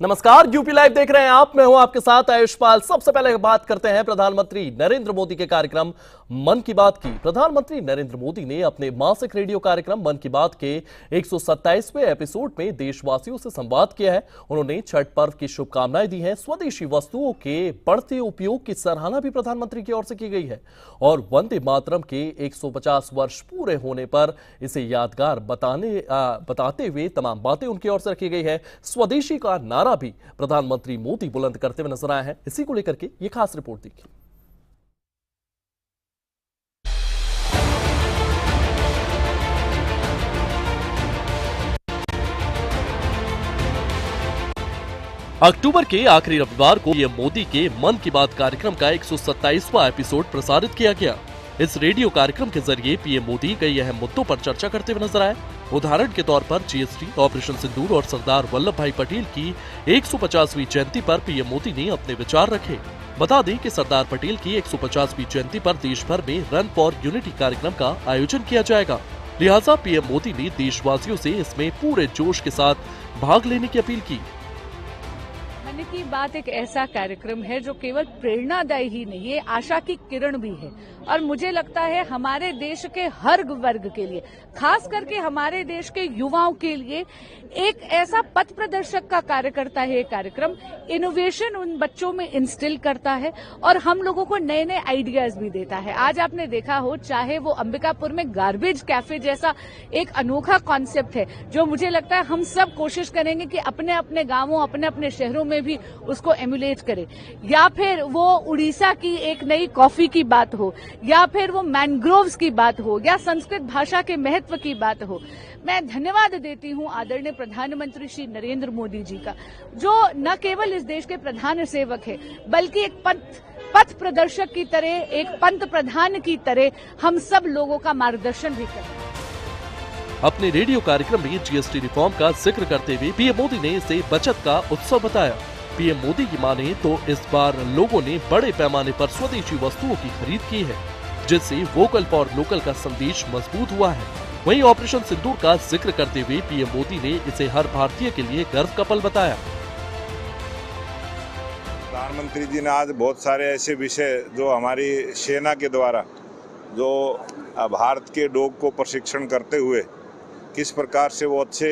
नमस्कार, UP live देख रहे हैं आप। मैं हूं आपके साथ आयुष्पाल। सबसे पहले बात करते हैं प्रधानमंत्री नरेंद्र मोदी के कार्यक्रम मन की बात की। प्रधानमंत्री नरेंद्र मोदी ने अपने मासिक रेडियो कार्यक्रम मन की बात के 127वें एपिसोड में देशवासियों से संवाद किया है। उन्होंने छठ पर्व की शुभकामनाएं दी हैं। स्वदेशी वस्तुओं के बढ़ते उपयोग की सराहना भी प्रधानमंत्री की ओर से की गई है और वंदे मातरम के 150 वर्ष पूरे होने पर इसे यादगार बताते हुए तमाम बातें उनकी ओर से रखी गई है। स्वदेशी का नारा भी प्रधानमंत्री मोदी बुलंद करते हुए नजर आए हैं। इसी को लेकर के ये खास रिपोर्ट देखिए। अक्टूबर के आखिरी रविवार को पीएम मोदी के मन की बात कार्यक्रम का 127वां एपिसोड प्रसारित किया गया। इस रेडियो कार्यक्रम के जरिए पीएम मोदी कई अहम मुद्दों पर चर्चा करते हुए नजर आए। उदाहरण के तौर पर जीएसटी, ऑपरेशन सिंदूर और सरदार वल्लभ भाई पटेल की 150वीं जयंती पर पीएम मोदी ने अपने विचार रखे। बता दें कि सरदार पटेल की 150वीं जयंती पर देश भर में रन फॉर यूनिटी कार्यक्रम का आयोजन किया जाएगा। लिहाजा पीएम मोदी ने देशवासियों से इसमें पूरे जोश के साथ भाग लेने की अपील की। मन की बात एक ऐसा कार्यक्रम है जो केवल प्रेरणादायी ही नहीं, ये आशा की किरण भी है और मुझे लगता है हमारे देश के हर वर्ग के लिए, खास करके हमारे देश के युवाओं के लिए एक ऐसा पथ प्रदर्शक का कार्य करता है। ये कार्यक्रम इनोवेशन उन बच्चों में इंस्टिल करता है और हम लोगों को नए नए आइडियाज भी देता है। आज आपने देखा हो, चाहे वो अंबिकापुर में गार्बेज कैफे जैसा एक अनोखा कॉन्सेप्ट है जो मुझे लगता है हम सब कोशिश करेंगे कि अपने अपने गांवों, अपने अपने शहरों में भी उसको एमुलेट करें, या फिर वो उड़ीसा की एक नई कॉफी की बात हो, या फिर वो मैंग्रोव्स की बात हो, या संस्कृत भाषा के महत्व की बात हो। मैं धन्यवाद देती हूं आदरणीय प्रधानमंत्री श्री नरेंद्र मोदी जी का, जो न केवल इस देश के प्रधान सेवक है बल्कि एक पथ प्रदर्शक की तरह, एक पंत प्रधान की तरह हम सब लोगों का मार्गदर्शन भी करते हैं। अपने रेडियो कार्यक्रम में जीएसटी रिफॉर्म का जिक्र करते हुए पीएम मोदी ने इसे बचत का उत्सव बताया। पीएम मोदी की माने तो इस बार लोगों ने बड़े पैमाने पर स्वदेशी वस्तुओं की खरीद की है, जिससे वोकल फॉर लोकल का संदेश मजबूत हुआ है। वहीं ऑपरेशन सिंदूर का जिक्र करते हुए पीएम मोदी ने इसे हर भारतीय के लिए गर्व का पल बताया। प्रधानमंत्री जी ने आज बहुत सारे ऐसे विषय जो हमारी सेना के द्वारा जो भारत के डॉग को प्रशिक्षण करते हुए किस प्रकार से वो अच्छे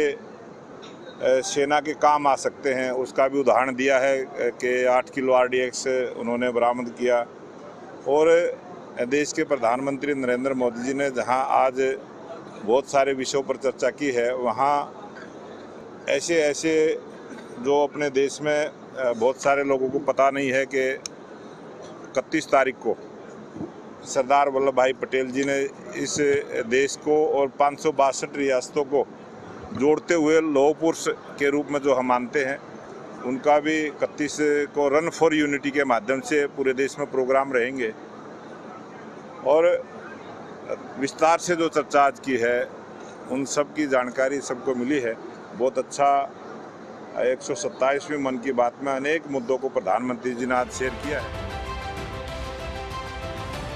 सेना के काम आ सकते हैं, उसका भी उदाहरण दिया है कि 8 किलो RDX उन्होंने बरामद किया। और देश के प्रधानमंत्री नरेंद्र मोदी जी ने जहां आज बहुत सारे विषयों पर चर्चा की है, वहां ऐसे ऐसे जो अपने देश में बहुत सारे लोगों को पता नहीं है कि 31 तारीख को सरदार वल्लभ भाई पटेल जी ने इस देश को और 562 रियासतों को जोड़ते हुए लौह पुरुष के रूप में जो हम मानते हैं, उनका भी 31 को रन फॉर यूनिटी के माध्यम से पूरे देश में प्रोग्राम रहेंगे। और विस्तार से जो चर्चा आज की है उन सब की जानकारी सबको मिली है। बहुत अच्छा 127वीं मन की बात में अनेक मुद्दों को प्रधानमंत्री जी ने आज शेयर किया है।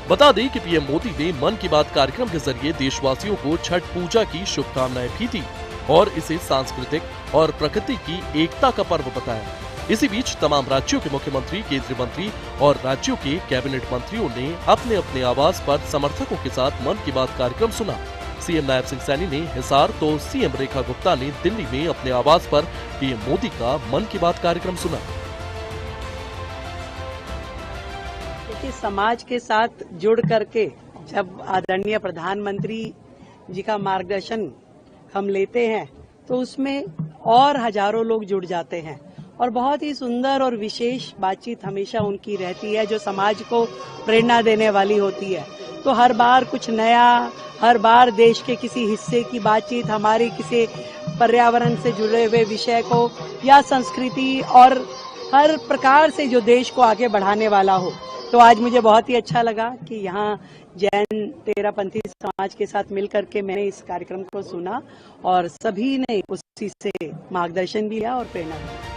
बता दें कि पीएम मोदी ने मन की बात कार्यक्रम के जरिए देशवासियों को छठ पूजा की शुभकामनाएं भी दी और इसे सांस्कृतिक और प्रकृति की एकता का पर्व बताया। इसी बीच तमाम राज्यों के मुख्यमंत्री, केंद्रीय मंत्री और राज्यों के कैबिनेट मंत्रियों ने अपने अपने आवास पर समर्थकों के साथ मन की बात कार्यक्रम सुना। सीएम नायब सिंह सैनी ने हिसार तो सीएम रेखा गुप्ता ने दिल्ली में अपने आवास पर पीएम मोदी का मन की बात कार्यक्रम सुना। समाज के साथ जुड़ करके जब आदरणीय प्रधानमंत्री जी का मार्गदर्शन हम लेते हैं तो उसमें और हजारों लोग जुड़ जाते हैं और बहुत ही सुंदर और विशेष बातचीत हमेशा उनकी रहती है जो समाज को प्रेरणा देने वाली होती है। तो हर बार कुछ नया, हर बार देश के किसी हिस्से की बातचीत, हमारे किसी पर्यावरण से जुड़े हुए विषय को या संस्कृति और हर प्रकार से जो देश को आगे बढ़ाने वाला हो। तो आज मुझे बहुत ही अच्छा लगा कि यहाँ जैन तेरापंथी समाज के साथ मिलकर के मैंने इस कार्यक्रम को सुना और सभी ने उसी से मार्गदर्शन भी लिया और प्रेरणा दी।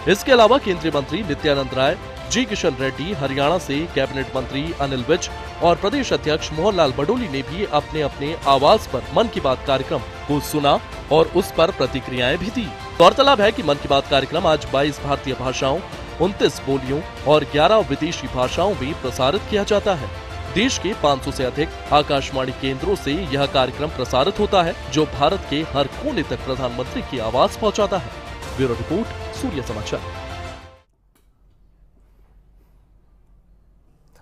इसके अलावा केंद्रीय मंत्री नित्यानंद राय, जी किशन रेड्डी, हरियाणा से कैबिनेट मंत्री अनिल विज और प्रदेश अध्यक्ष मोहन लाल बडोली ने भी अपने अपने आवास पर मन की बात कार्यक्रम को सुना और उस पर प्रतिक्रियाएं भी दी। गौरतलब है कि मन की बात कार्यक्रम आज 22 भारतीय भाषाओं, 29 बोलियों और 11 विदेशी भाषाओं में प्रसारित किया जाता है। देश के 500 से अधिक आकाशवाणी केंद्रों से यह कार्यक्रम प्रसारित होता है, जो भारत के हर कोने तक प्रधानमंत्री की आवाज पहुंचाता है। ब्यूरो रिपोर्ट, सूर्य समाचार।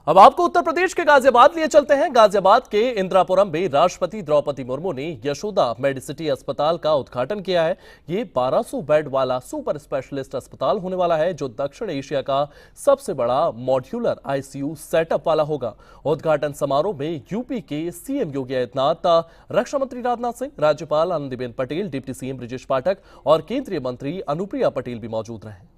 अब आपको उत्तर प्रदेश के गाजियाबाद लिए चलते हैं। गाजियाबाद के इंदिरापुरम में राष्ट्रपति द्रौपदी मुर्मू ने यशोदा मेडिसिटी अस्पताल का उद्घाटन किया है। ये 1200 बेड वाला सुपर स्पेशलिस्ट अस्पताल होने वाला है, जो दक्षिण एशिया का सबसे बड़ा मॉड्यूलर आईसीयू सेटअप वाला होगा। उद्घाटन समारोह में यूपी के सीएम योगी आदित्यनाथ, रक्षा मंत्री राजनाथ सिंह, राज्यपाल आनंदीबेन पटेल, डिप्टी सीएम ब्रजेश पाठक और केंद्रीय मंत्री अनुप्रिया पटेल भी मौजूद रहे।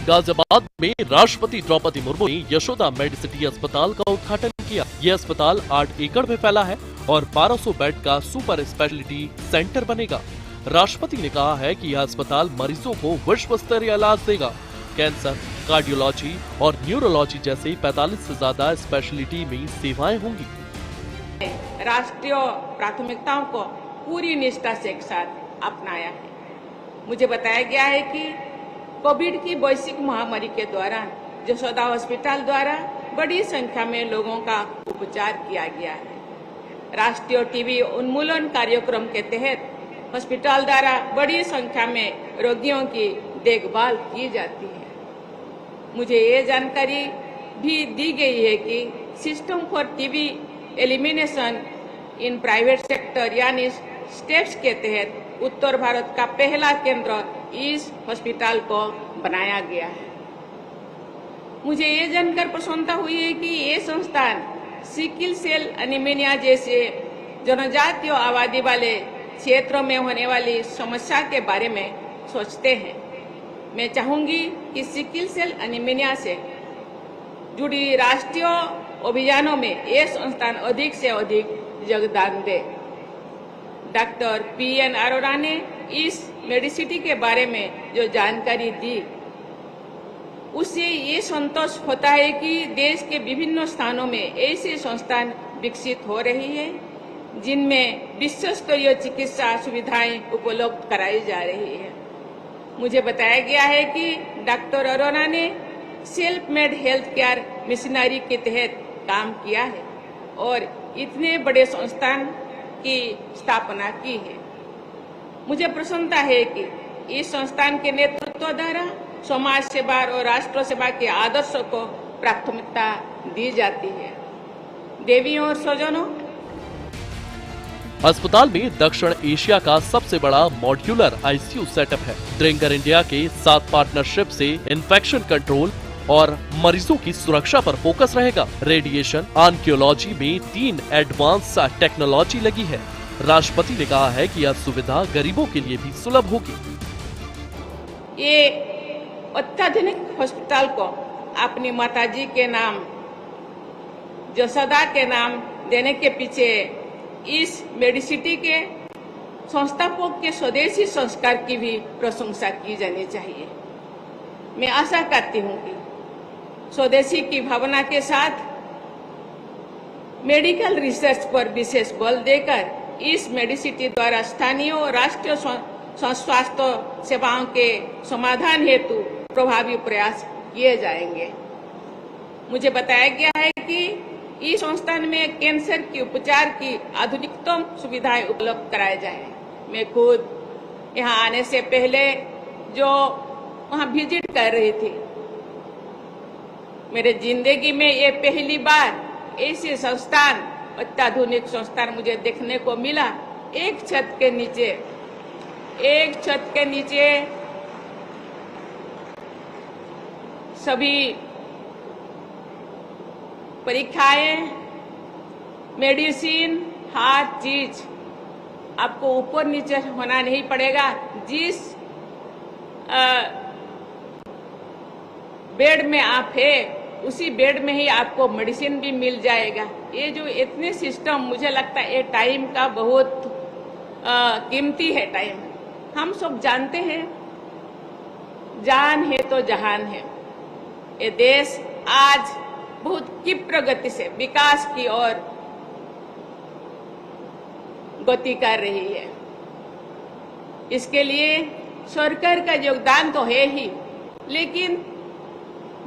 गाजियाबाद में राष्ट्रपति द्रौपदी मुर्मू ने यशोदा मेडिसिटी अस्पताल का उद्घाटन किया। यह अस्पताल 8 एकड़ में फैला है और 1200 बेड का सुपर स्पेशलिटी सेंटर बनेगा। राष्ट्रपति ने कहा है कि यह अस्पताल मरीजों को विश्व स्तरीय इलाज देगा। कैंसर, कार्डियोलॉजी और न्यूरोलॉजी जैसे 45 से ज्यादा स्पेशलिटी में सेवाएं होंगी। राष्ट्रीय प्राथमिकताओं को पूरी निष्ठा से एक साथ अपनाया है। मुझे बताया गया है कि कोविड की वैश्विक महामारी के दौरान यशोदा हॉस्पिटल द्वारा बड़ी संख्या में लोगों का उपचार किया गया है। राष्ट्रीय टीबी उन्मूलन कार्यक्रम के तहत हॉस्पिटल द्वारा बड़ी संख्या में रोगियों की देखभाल की जाती है। मुझे ये जानकारी भी दी गई है कि system for TB elimination in private sector यानी स्टेप्स के तहत उत्तर भारत का पहला केंद्र इस हॉस्पिटल को बनाया गया है। मुझे ये जानकर प्रसन्नता हुई है कि ये संस्थान सिकिल सेल एनीमिया जैसे जनजातीय आबादी वाले क्षेत्रों में होने वाली समस्या के बारे में सोचते हैं। मैं चाहूंगी कि सिकिल सेल एनीमिया से जुड़ी राष्ट्रीय अभियानों में ये संस्थान अधिक से अधिक योगदान दे। डॉक्टर PN अरोड़ा ने इस मेडिसिटी के बारे में जो जानकारी दी, उससे ये संतोष होता है कि देश के विभिन्न स्थानों में ऐसे संस्थान विकसित हो रही है, जिनमें विश्व स्तरीय चिकित्सा सुविधाएं उपलब्ध कराई जा रही है। मुझे बताया गया है कि डॉक्टर अरोड़ा ने self made health care missionary के तहत काम किया है और इतने बड़े संस्थान की स्थापना की है। मुझे प्रसन्नता है कि इस संस्थान के नेतृत्व द्वारा समाज सेवा और राष्ट्र सेवा के आदर्शों को प्राथमिकता दी जाती है। देवियों और स्वजनों, अस्पताल में दक्षिण एशिया का सबसे बड़ा मॉड्यूलर आईसीयू सेटअप है। ड्रिंकर इंडिया के साथ पार्टनरशिप से इन्फेक्शन कंट्रोल और मरीजों की सुरक्षा पर फोकस रहेगा। रेडिएशन ऑन्कोलॉजी में 3 एडवांस टेक्नोलॉजी लगी है। राष्ट्रपति ने कहा है कि यह सुविधा गरीबों के लिए भी सुलभ होगी। ये अत्याधुनिक हॉस्पिटल को अपनी माताजी के नाम यशोदा के नाम देने के पीछे इस मेडिसिटी के संस्थापक के स्वदेशी संस्कार की भी प्रशंसा की जानी चाहिए। मैं आशा करती हूँ कि स्वदेशी की भावना के साथ मेडिकल रिसर्च पर विशेष बल देकर इस मेडिसिटी द्वारा स्थानीय और राष्ट्रीय स्वास्थ्य सेवाओं के समाधान हेतु प्रभावी प्रयास किए जाएंगे। मुझे बताया गया है कि इस संस्थान में कैंसर के उपचार की आधुनिकतम सुविधाएं उपलब्ध कराई जाए। मैं खुद यहाँ आने से पहले जो वहाँ विजिट कर रही थी, मेरे जिंदगी में ये पहली बार ऐसे संस्थान, अत्याधुनिक संस्थान मुझे देखने को मिला। एक छत के नीचे सभी परीक्षाएं, मेडिसिन, हर चीज आपको ऊपर नीचे होना नहीं पड़ेगा। जिस बेड में आप है उसी बेड में ही आपको मेडिसिन भी मिल जाएगा। ये जो इतने सिस्टम, मुझे लगता है ये टाइम का बहुत कीमती है। टाइम हम सब जानते हैं, जान है तो जहान है। ये देश आज बहुत क्षिप्र गति से विकास की ओर गति कर रही है। इसके लिए सरकार का योगदान तो है ही, लेकिन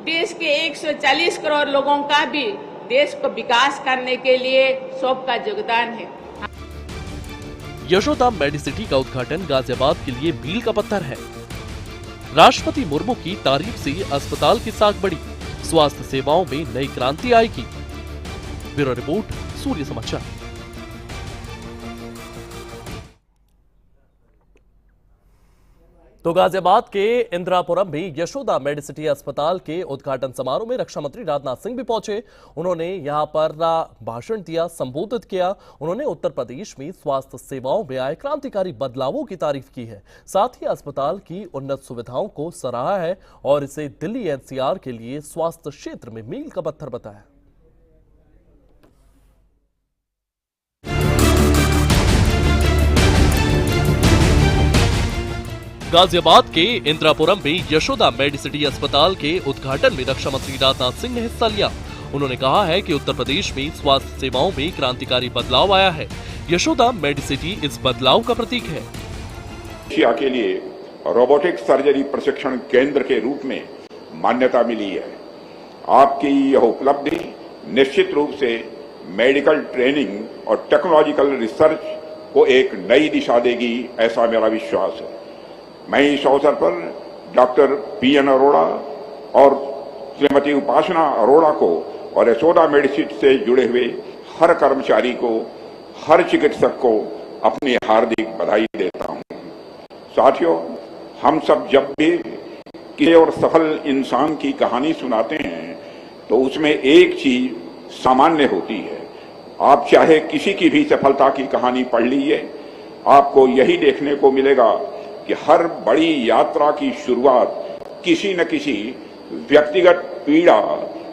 देश के 140 करोड़ लोगों का भी देश को विकास करने के लिए सबका योगदान है। यशोदा मेडिसिटी का उद्घाटन गाजियाबाद के लिए मील का पत्थर है। राष्ट्रपति मुर्मू की तारीफ से अस्पताल की साख बढ़ी, स्वास्थ्य सेवाओं में नई क्रांति आएगी। ब्यूरो रिपोर्ट, सूर्य समाचार। तो गाजियाबाद के इंदिरापुरम में यशोदा मेडिसिटी अस्पताल के उद्घाटन समारोह में रक्षा मंत्री राजनाथ सिंह भी पहुंचे। उन्होंने यहां पर भाषण दिया, संबोधित किया। उन्होंने उत्तर प्रदेश में स्वास्थ्य सेवाओं में आए क्रांतिकारी बदलावों की तारीफ की है। साथ ही अस्पताल की उन्नत सुविधाओं को सराहा है और इसे दिल्ली एनसीआर के लिए स्वास्थ्य क्षेत्र में मील का पत्थर बताया। गाजियाबाद के इंदिरापुरम में यशोदा मेडिसिटी अस्पताल के उद्घाटन में रक्षा मंत्री राजनाथ सिंह ने हिस्सा लिया। उन्होंने कहा है कि उत्तर प्रदेश में स्वास्थ्य सेवाओं में क्रांतिकारी बदलाव आया है। यशोदा मेडिसिटी इस बदलाव का प्रतीक है। एशिया के लिए रोबोटिक सर्जरी प्रशिक्षण केंद्र के रूप में मान्यता मिली है। आपकी यह उपलब्धि निश्चित रूप से मेडिकल ट्रेनिंग और टेक्नोलॉजिकल रिसर्च को एक नई दिशा देगी, ऐसा मेरा विश्वास है। मैं इस अवसर पर डॉक्टर पीएन अरोड़ा और श्रीमती उपासना अरोड़ा को और यशोदा मेडिसिटी से जुड़े हुए हर कर्मचारी को, हर चिकित्सक को अपनी हार्दिक बधाई देता हूं। साथियों, हम सब जब भी किसी और सफल इंसान की कहानी सुनाते हैं तो उसमें एक चीज सामान्य होती है। आप चाहे किसी की भी सफलता की कहानी पढ़ लीजिए, आपको यही देखने को मिलेगा कि हर बड़ी यात्रा की शुरुआत किसी न किसी व्यक्तिगत पीड़ा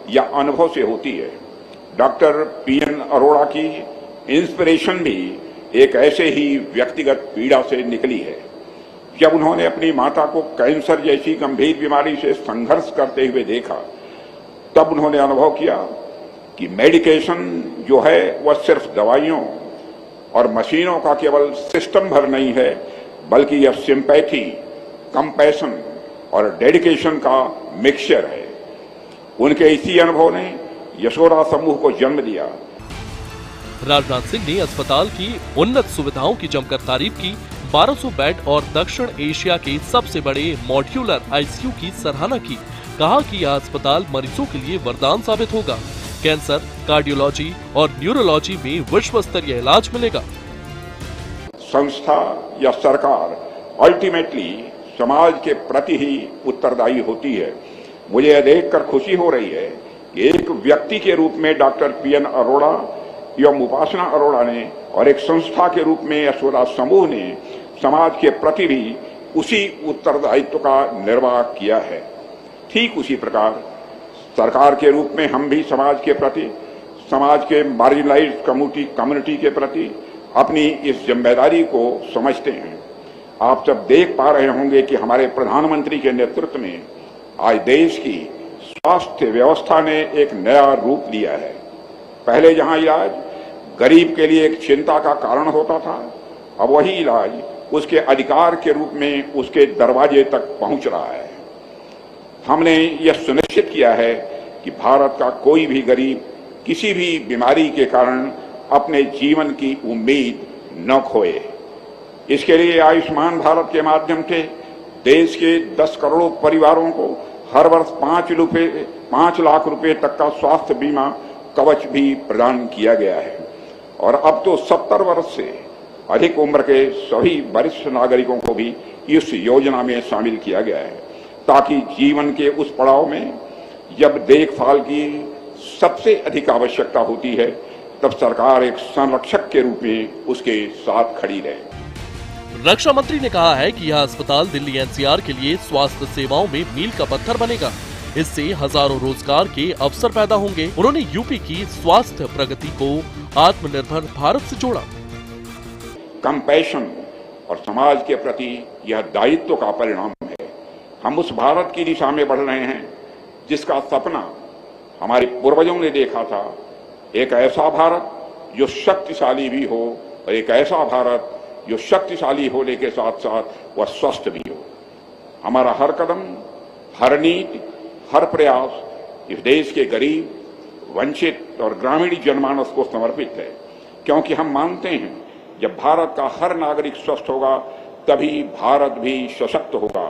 या अनुभव से होती है। डॉक्टर पीएन अरोड़ा की इंस्पिरेशन भी एक ऐसे ही व्यक्तिगत पीड़ा से निकली है। जब उन्होंने अपनी माता को कैंसर जैसी गंभीर बीमारी से संघर्ष करते हुए देखा, तब उन्होंने अनुभव किया कि मेडिकेशन जो है वह सिर्फ दवाइयों और मशीनों का केवल सिस्टम भर नहीं है, बल्कि यह सिंपैथी, कंपैशन और डेडिकेशन का मिक्सचर है। उनके इसी अनुभव ने यशोदा समूह को जन्म दिया। राजनाथ सिंह ने अस्पताल की उन्नत सुविधाओं की जमकर तारीफ की। 1200 बेड और दक्षिण एशिया के सबसे बड़े मॉड्यूलर आईसीयू की सराहना की। कहा कि यह अस्पताल मरीजों के लिए वरदान साबित होगा। कैंसर, कार्डियोलॉजी और न्यूरोलॉजी में विश्व स्तरीय इलाज मिलेगा। संस्था या सरकार अल्टीमेटली समाज के प्रति ही उत्तरदायी होती है। मुझे यह देखकर खुशी हो रही है कि एक व्यक्ति के रूप में डॉक्टर पीएन अरोड़ा एवं उपासना अरोड़ा ने और एक संस्था के रूप में यशोदा समूह ने समाज के प्रति भी उसी उत्तरदायित्व का निर्वाह किया है। ठीक उसी प्रकार सरकार के रूप में हम भी समाज के प्रति, समाज के मार्जिनलाइज्ड कम्युनिटी के प्रति अपनी इस जिम्मेदारी को समझते हैं। आप सब देख पा रहे होंगे कि हमारे प्रधानमंत्री के नेतृत्व में आज देश की स्वास्थ्य व्यवस्था ने एक नया रूप लिया है। पहले जहां इलाज गरीब के लिए एक चिंता का कारण होता था, अब वही इलाज उसके अधिकार के रूप में उसके दरवाजे तक पहुंच रहा है। हमने यह सुनिश्चित किया है कि भारत का कोई भी गरीब किसी भी बीमारी के कारण अपने जीवन की उम्मीद न खोए। इसके लिए आयुष्मान भारत के माध्यम से देश के 10 करोड़ परिवारों को हर वर्ष 5 लाख रुपए तक का स्वास्थ्य बीमा कवच भी प्रदान किया गया है। और अब तो 70 वर्ष से अधिक उम्र के सभी वरिष्ठ नागरिकों को भी इस योजना में शामिल किया गया है, ताकि जीवन के उस पड़ाव में जब देखभाल की सबसे अधिक आवश्यकता होती है, तब सरकार एक संरक्षक के रूप में उसके साथ खड़ी रहे। रक्षा मंत्री ने कहा है कि यह अस्पताल दिल्ली एनसीआर के लिए स्वास्थ्य सेवाओं में मील का पत्थर बनेगा। इससे हजारों रोजगार के अवसर पैदा होंगे। उन्होंने यूपी की स्वास्थ्य प्रगति को आत्मनिर्भर भारत से जोड़ा। कंपैशन और समाज के प्रति यह दायित्व का परिणाम है। हम उस भारत की दिशा में बढ़ रहे हैं जिसका सपना हमारे पूर्वजों ने देखा था, एक ऐसा भारत जो शक्तिशाली भी हो और एक ऐसा भारत जो शक्तिशाली होने के साथ साथ वह स्वस्थ भी हो। हमारा हर कदम, हर नीति, हर प्रयास इस देश के गरीब, वंचित और ग्रामीण जनमानस को समर्पित है, क्योंकि हम मानते हैं जब भारत का हर नागरिक स्वस्थ होगा तभी भारत भी सशक्त होगा।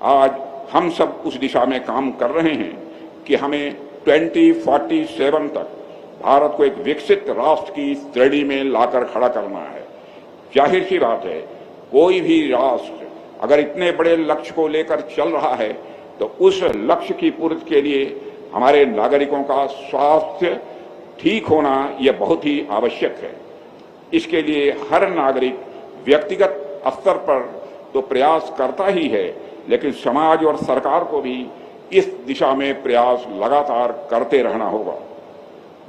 आज हम सब उस दिशा में काम कर रहे हैं कि हमें 2047 तक भारत को एक विकसित राष्ट्र की श्रेणी में लाकर खड़ा करना है। जाहिर सी बात है, कोई भी राष्ट्र अगर इतने बड़े लक्ष्य को लेकर चल रहा है तो उस लक्ष्य की पूर्ति के लिए हमारे नागरिकों का स्वास्थ्य ठीक होना यह बहुत ही आवश्यक है। इसके लिए हर नागरिक व्यक्तिगत स्तर पर तो प्रयास करता ही है, लेकिन समाज और सरकार को भी इस दिशा में प्रयास लगातार करते रहना होगा।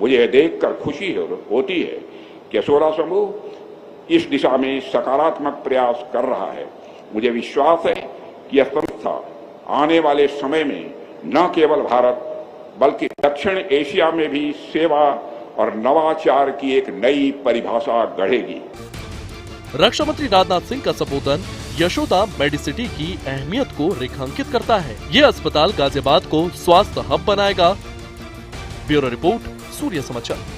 मुझे यह देखकर खुशी होती है कि असोला समूह इस दिशा में सकारात्मक प्रयास कर रहा है। मुझे विश्वास है कि यह संस्था आने वाले समय में न केवल भारत बल्कि दक्षिण एशिया में भी सेवा और नवाचार की एक नई परिभाषा गढ़ेगी। रक्षा मंत्री राजनाथ सिंह का संबोधन यशोदा मेडिसिटी की अहमियत को रेखांकित करता है। ये अस्पताल गाजियाबाद को स्वास्थ्य हब बनाएगा। ब्यूरो रिपोर्ट, सूर्य समाचार।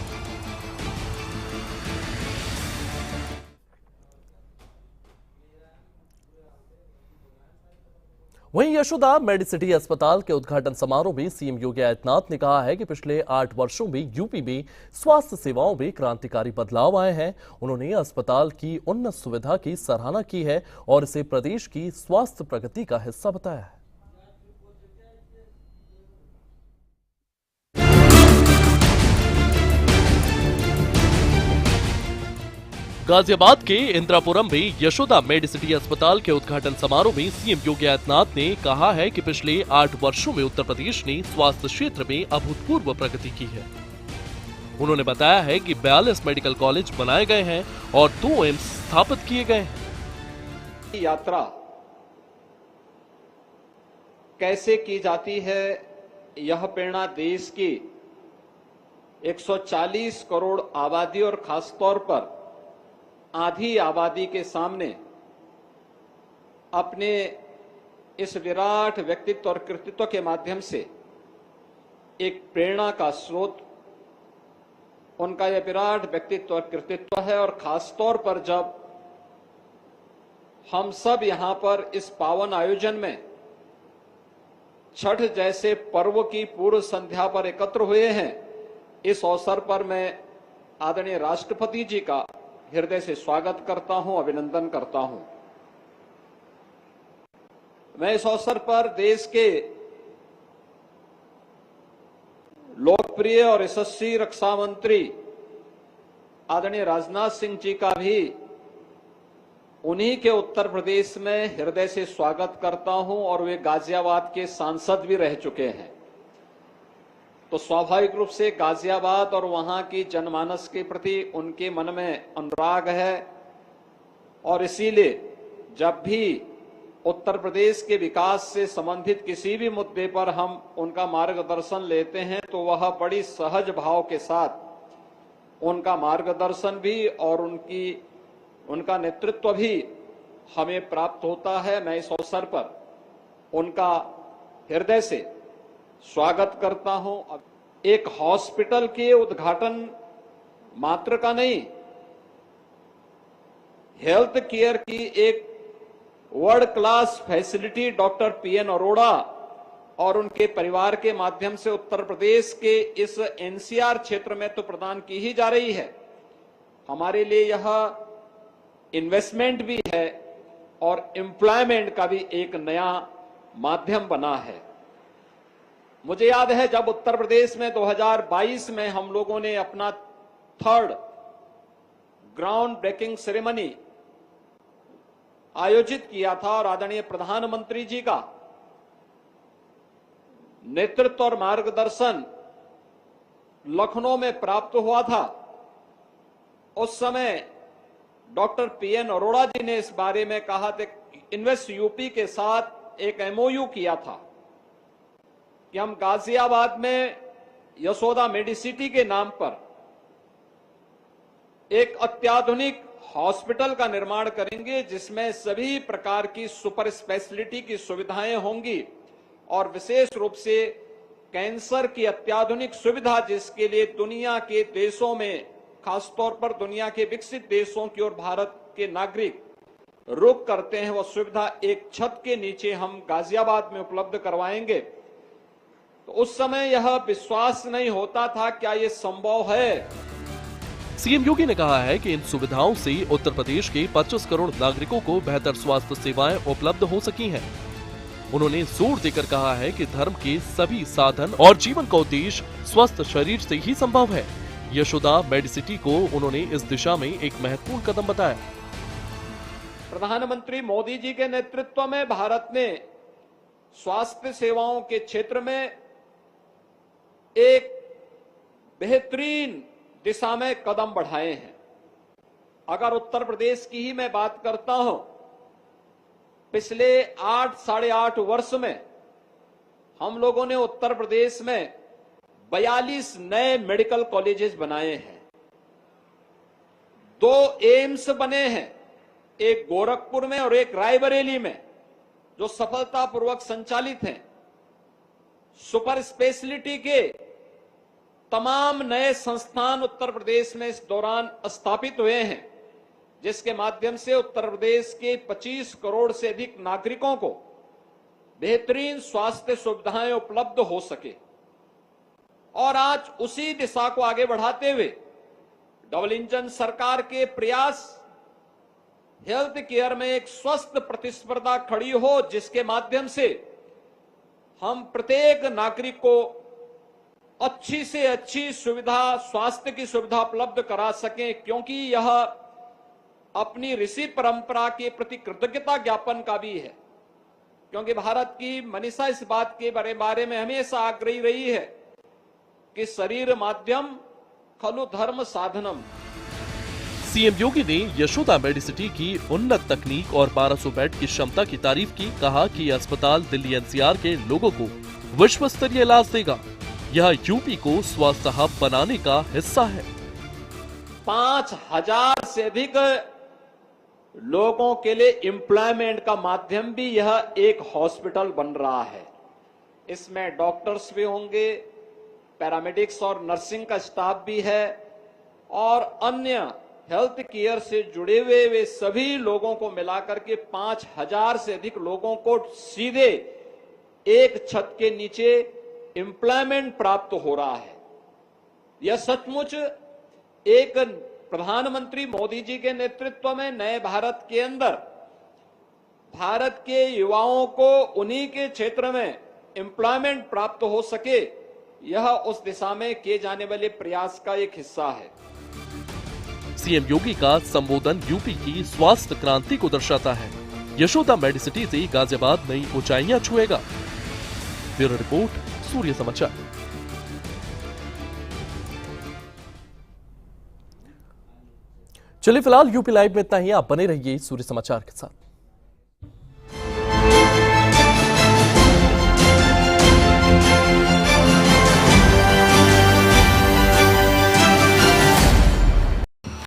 वहीं यशोदा मेडिसिटी अस्पताल के उद्घाटन समारोह में सीएम योगी आदित्यनाथ ने कहा है कि पिछले 8 वर्षों में यूपी में स्वास्थ्य सेवाओं में क्रांतिकारी बदलाव आए हैं। उन्होंने अस्पताल की उन्नत सुविधा की सराहना की है और इसे प्रदेश की स्वास्थ्य प्रगति का हिस्सा बताया है। गाजियाबाद के इंदिरापुरम में यशोदा मेडिसिटी अस्पताल के उद्घाटन समारोह में सीएम योगी आदित्यनाथ ने कहा है कि पिछले 8 वर्षों में उत्तर प्रदेश ने स्वास्थ्य क्षेत्र में अभूतपूर्व प्रगति की है। उन्होंने बताया है कि 42 मेडिकल कॉलेज बनाए गए हैं और 2 एम्स स्थापित किए गए हैं। यात्रा कैसे की जाती है, यह प्रेरणा देश की 140 करोड़ आबादी और खासतौर पर आधी आबादी के सामने अपने इस विराट व्यक्तित्व और कृतित्व के माध्यम से एक प्रेरणा का स्रोत उनका यह विराट व्यक्तित्व और कृतित्व है। और खासतौर पर जब हम सब यहां पर इस पावन आयोजन में छठ जैसे पर्व की पूर्व संध्या पर एकत्र हुए हैं, इस अवसर पर मैं आदरणीय राष्ट्रपति जी का हृदय से स्वागत करता हूं, अभिनंदन करता हूं। मैं इस अवसर पर देश के लोकप्रिय और यशस्वी रक्षा मंत्री आदरणीय राजनाथ सिंह जी का भी उन्हीं के उत्तर प्रदेश में हृदय से स्वागत करता हूं और वे गाजियाबाद के सांसद भी रह चुके हैं। तो स्वाभाविक रूप से गाजियाबाद और वहां की जनमानस के प्रति उनके मन में अनुराग है और इसीलिए जब भी उत्तर प्रदेश के विकास से संबंधित किसी भी मुद्दे पर हम उनका मार्गदर्शन लेते हैं तो वह बड़ी सहज भाव के साथ उनका मार्गदर्शन भी और उनका नेतृत्व भी हमें प्राप्त होता है। मैं इस अवसर पर उनका हृदय से स्वागत करता हूं। एक हॉस्पिटल के उद्घाटन मात्र का नहीं, हेल्थ केयर की एक world class facility doctor PN Arora और उनके परिवार के माध्यम से उत्तर प्रदेश के इस एनसीआर क्षेत्र में तो प्रदान की ही जा रही है। हमारे लिए यह इन्वेस्टमेंट भी है और एम्प्लॉयमेंट का भी एक नया माध्यम बना है। मुझे याद है जब उत्तर प्रदेश में 2022 में हम लोगों ने अपना 3rd ग्राउंड ब्रेकिंग सेरेमनी आयोजित किया था और आदरणीय प्रधानमंत्री जी का नेतृत्व और मार्गदर्शन लखनऊ में प्राप्त हुआ था। उस समय डॉक्टर पीएन अरोड़ा जी ने इस बारे में कहा था, इन्वेस्ट यूपी के साथ एक एमओयू किया था कि हम गाजियाबाद में यशोदा मेडिसिटी के नाम पर एक अत्याधुनिक हॉस्पिटल का निर्माण करेंगे, जिसमें सभी प्रकार की सुपर स्पेशलिटी की सुविधाएं होंगी और विशेष रूप से कैंसर की अत्याधुनिक सुविधा, जिसके लिए दुनिया के देशों में, खासतौर पर दुनिया के विकसित देशों की ओर भारत के नागरिक रुख करते हैं, वह सुविधा एक छत के नीचे हम गाजियाबाद में उपलब्ध करवाएंगे। तो उस समय यह विश्वास नहीं होता था क्या ये संभव है। सीएम योगी ने कहा है कि इन सुविधाओं से उत्तर प्रदेश के 25 करोड़ नागरिकों को बेहतर स्वास्थ्य सेवाएं उपलब्ध हो सकी हैं। उन्होंने जोर देकर कहा है कि धर्म के सभी साधन और जीवन का उद्देश्य स्वस्थ शरीर से ही संभव है। यशोदा मेडिसिटी को उन्होंने इस दिशा में एक महत्वपूर्ण कदम बताया। प्रधानमंत्री मोदी जी के नेतृत्व में भारत ने स्वास्थ्य सेवाओं के क्षेत्र में एक बेहतरीन दिशा में कदम बढ़ाए हैं। अगर उत्तर प्रदेश की ही मैं बात करता हूं, पिछले 8-8.5 वर्ष में हम लोगों ने उत्तर प्रदेश में 42 नए मेडिकल कॉलेजेस बनाए हैं, 2 एम्स बने हैं, एक गोरखपुर में और एक रायबरेली में, जो सफलतापूर्वक संचालित हैं। सुपर स्पेशलिटी के तमाम नए संस्थान उत्तर प्रदेश में इस दौरान स्थापित हुए हैं, जिसके माध्यम से उत्तर प्रदेश के 25 करोड़ से अधिक नागरिकों को बेहतरीन स्वास्थ्य सुविधाएं उपलब्ध हो सके। और आज उसी दिशा को आगे बढ़ाते हुए डबल इंजन सरकार के प्रयास हेल्थ केयर में एक स्वस्थ प्रतिस्पर्धा खड़ी हो, जिसके माध्यम से हम प्रत्येक नागरिक को अच्छी से अच्छी सुविधा, स्वास्थ्य की सुविधा उपलब्ध करा सकें, क्योंकि यह अपनी ऋषि परंपरा के प्रति कृतज्ञता ज्ञापन का भी है। क्योंकि भारत की मनीषा इस बात के बारे में हमेशा आग्रही रही है कि शरीर माध्यम खलु धर्म साधनम। सीएम योगी ने यशोदा मेडिसिटी की उन्नत तकनीक और 1200 बेड की क्षमता की तारीफ की। कहा कि यह अस्पताल दिल्ली एनसीआर के लोगों को विश्व स्तरीय इलाज देगा। यह यूपी को स्वास्थ्य हब बनाने का हिस्सा है। 5000 से अधिक लोगों के लिए एम्प्लॉयमेंट का माध्यम भी यह एक हॉस्पिटल बन रहा है। इसमें डॉक्टर्स भी होंगे, पैरामेडिक्स और नर्सिंग का स्टाफ भी है, और अन्य हेल्थ केयर से जुड़े हुए वे सभी लोगों को मिलाकर के 5000 से अधिक लोगों को सीधे एक छत के नीचे एम्प्लॉयमेंट प्राप्त हो रहा है। यह सचमुच एक प्रधानमंत्री मोदी जी के नेतृत्व में नए भारत के अंदर भारत के युवाओं को उन्हीं के क्षेत्र में एम्प्लॉयमेंट प्राप्त हो सके, यह उस दिशा में किए जाने वाले प्रयास का एक हिस्सा है। सीएम योगी का संबोधन यूपी की स्वास्थ्य क्रांति को दर्शाता है। यशोदा मेडिसिटी से गाजियाबाद नई ऊंचाइयां छुएगा। ब्यूरो रिपोर्ट, सूर्य समाचार। चलिए फिलहाल यूपी लाइव में इतना ही। आप बने रहिए सूर्य समाचार के साथ।